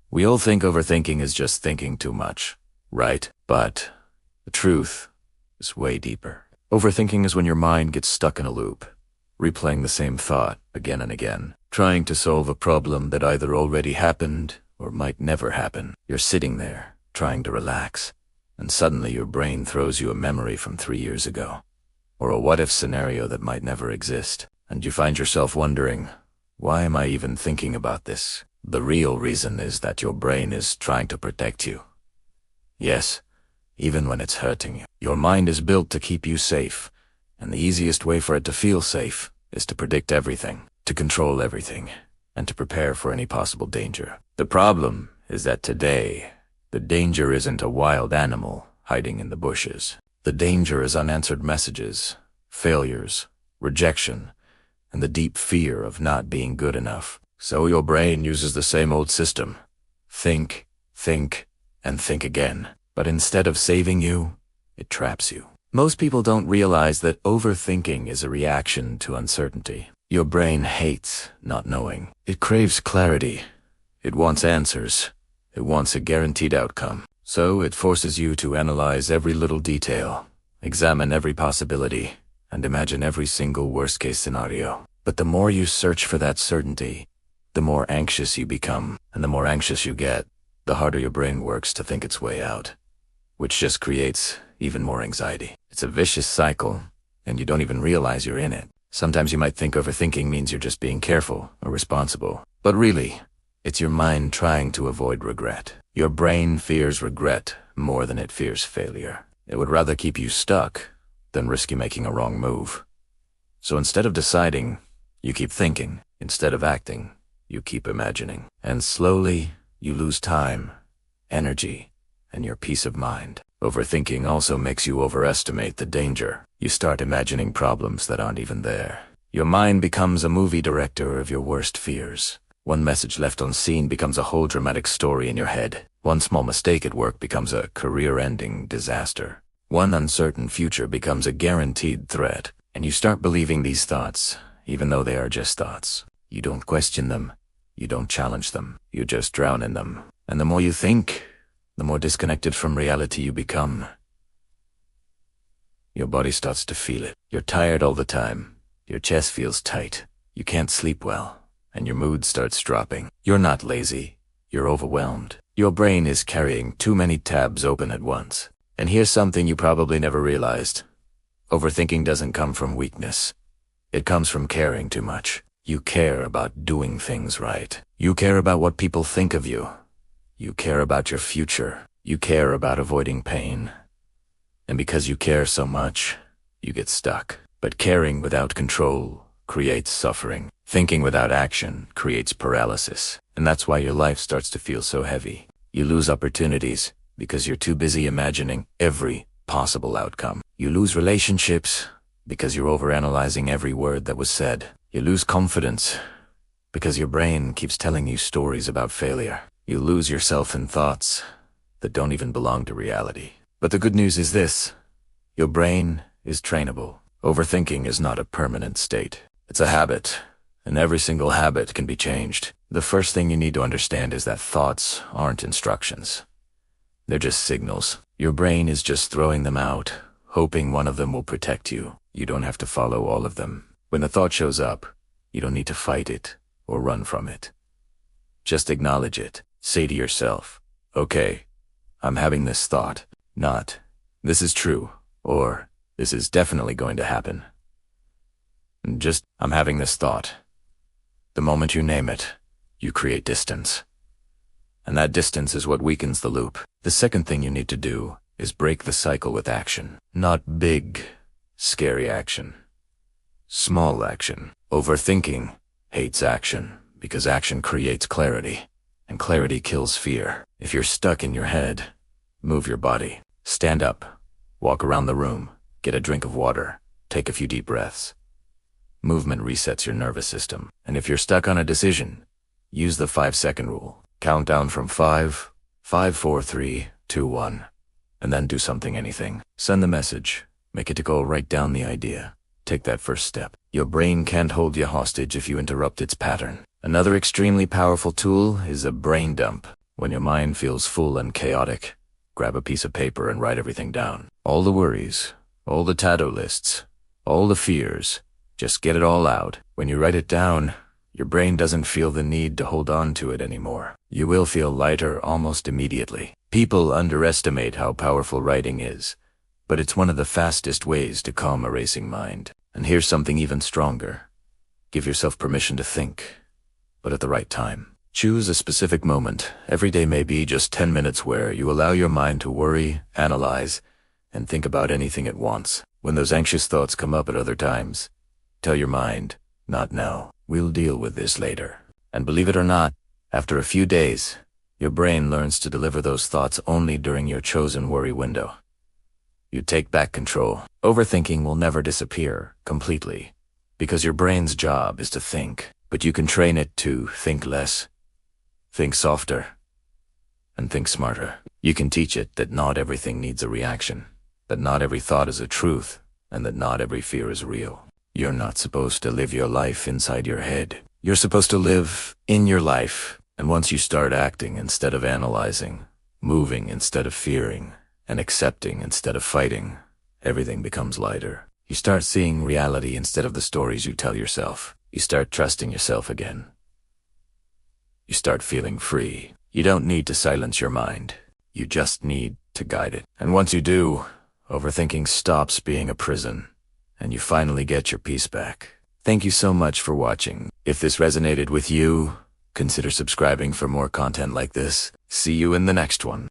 We all think overthinking is just thinking too much, right? But the truth is way deeper. Overthinking is when your mind gets stuck in a loop, replaying the same thought again and again, trying to solve a problem that either already happened or might never happen. You're sitting there, trying to relax, and suddenly your brain throws you a memory from 3 years ago, or a what-if scenario that might never exist, and you find yourself wondering, why am I even thinking about this? The real reason is that your brain is trying to protect you. Yes, even when it's hurting you. Your mind is built to keep you safe, and the easiest way for it to feel safe is to predict everything, to control everything, and to prepare for any possible danger. The problem is that today, the danger isn't a wild animal hiding in the bushes. The danger is unanswered messages, failures, rejection, and the deep fear of not being good enough. So your brain uses the same old system. Think, and think again. But instead of saving you, it traps you. Most people don't realize that overthinking is a reaction to uncertainty. Your brain hates not knowing. It craves clarity. It wants answers. It wants a guaranteed outcome. So it forces you to analyze every little detail, examine every possibility, and imagine every single worst-case scenario. But the more you search for that certainty, the more anxious you become, and the more anxious you get, the harder your brain works to think its way out, which just creates even more anxiety. It's a vicious cycle, and you don't even realize you're in it. Sometimes you might think overthinking means you're just being careful or responsible, but really, it's your mind trying to avoid regret. Your brain fears regret more than it fears failure. It would rather keep you stuck than risk you making a wrong move. So instead of deciding, you keep thinking. Instead of acting, you keep imagining. And slowly, you lose time, energy, and your peace of mind. Overthinking also makes you overestimate the danger. You start imagining problems that aren't even there. Your mind becomes a movie director of your worst fears. One message left unseen becomes a whole dramatic story in your head. One small mistake at work becomes a career-ending disaster. One uncertain future becomes a guaranteed threat. And you start believing these thoughts, even though they are just thoughts. You don't question them. You don't challenge them. You just drown in them. And the more you think, the more disconnected from reality you become. Your body starts to feel it. You're tired all the time. Your chest feels tight. You can't sleep well. And your mood starts dropping. You're not lazy. You're overwhelmed. Your brain is carrying too many tabs open at once. And here's something you probably never realized. Overthinking doesn't come from weakness. It comes from caring too much. You care about doing things right. You care about what people think of you. You care about your future. You care about avoiding pain. And because you care so much, you get stuck. But caring without control creates suffering. Thinking without action creates paralysis. And that's why your life starts to feel so heavy. You lose opportunities because you're too busy imagining every possible outcome. You lose relationships because you're overanalyzing every word that was said. You lose confidence because your brain keeps telling you stories about failure. You lose yourself in thoughts that don't even belong to reality. But the good news is this: your brain is trainable. Overthinking is not a permanent state. It's a habit, and every single habit can be changed. The first thing you need to understand is that thoughts aren't instructions. They're just signals. Your brain is just throwing them out, hoping one of them will protect you. You don't have to follow all of them. When the thought shows up, you don't need to fight it or run from it. Just acknowledge it. Say to yourself, okay, I'm having this thought. Not, this is true, or this is definitely going to happen. Just, I'm having this thought. The moment you name it, you create distance. And that distance is what weakens the loop. The second thing you need to do is break the cycle with action. Not big, scary action. Small action. Overthinking hates action because action creates clarity, and clarity kills fear. If you're stuck in your head, move your body. Stand up, walk around the room, get a drink of water, take a few deep breaths. Movement resets your nervous system. And if you're stuck on a decision, use the 5-second rule. Count down from 5, 5, 4, 3, 2, 1, and then do something, anything. Send the message. Make it to go right down the idea. Take that first step. Your brain can't hold you hostage if you interrupt its pattern. Another extremely powerful tool is a brain dump. When your mind feels full and chaotic, grab a piece of paper and write everything down. All the worries, all the to-do lists, all the fears. Just get it all out. When you write it down, your brain doesn't feel the need to hold on to it anymore. You will feel lighter almost immediately. People underestimate how powerful writing is, but it's one of the fastest ways to calm a racing mind. And here's something even stronger. Give yourself permission to think, but at the right time. Choose a specific moment. Every day may be just 10 minutes where you allow your mind to worry, analyze, and think about anything at once. When those anxious thoughts come up at other times, tell your mind, not now. We'll deal with this later. And believe it or not, after a few days, your brain learns to deliver those thoughts only during your chosen worry window. You take back control. Overthinking will never disappear completely, because your brain's job is to think, but you can train it to think less, think softer, and think smarter. You can teach it that not everything needs a reaction, that not every thought is a truth, and that not every fear is real. You're not supposed to live your life inside your head. You're supposed to live in your life. And once you start acting instead of analyzing, moving instead of fearing, and accepting instead of fighting, everything becomes lighter. You start seeing reality instead of the stories you tell yourself. You start trusting yourself again. You start feeling free. You don't need to silence your mind. You just need to guide it. And once you do, overthinking stops being a prison, and you finally get your peace back. Thank you so much for watching. If this resonated with you, consider subscribing for more content like this. See you in the next one.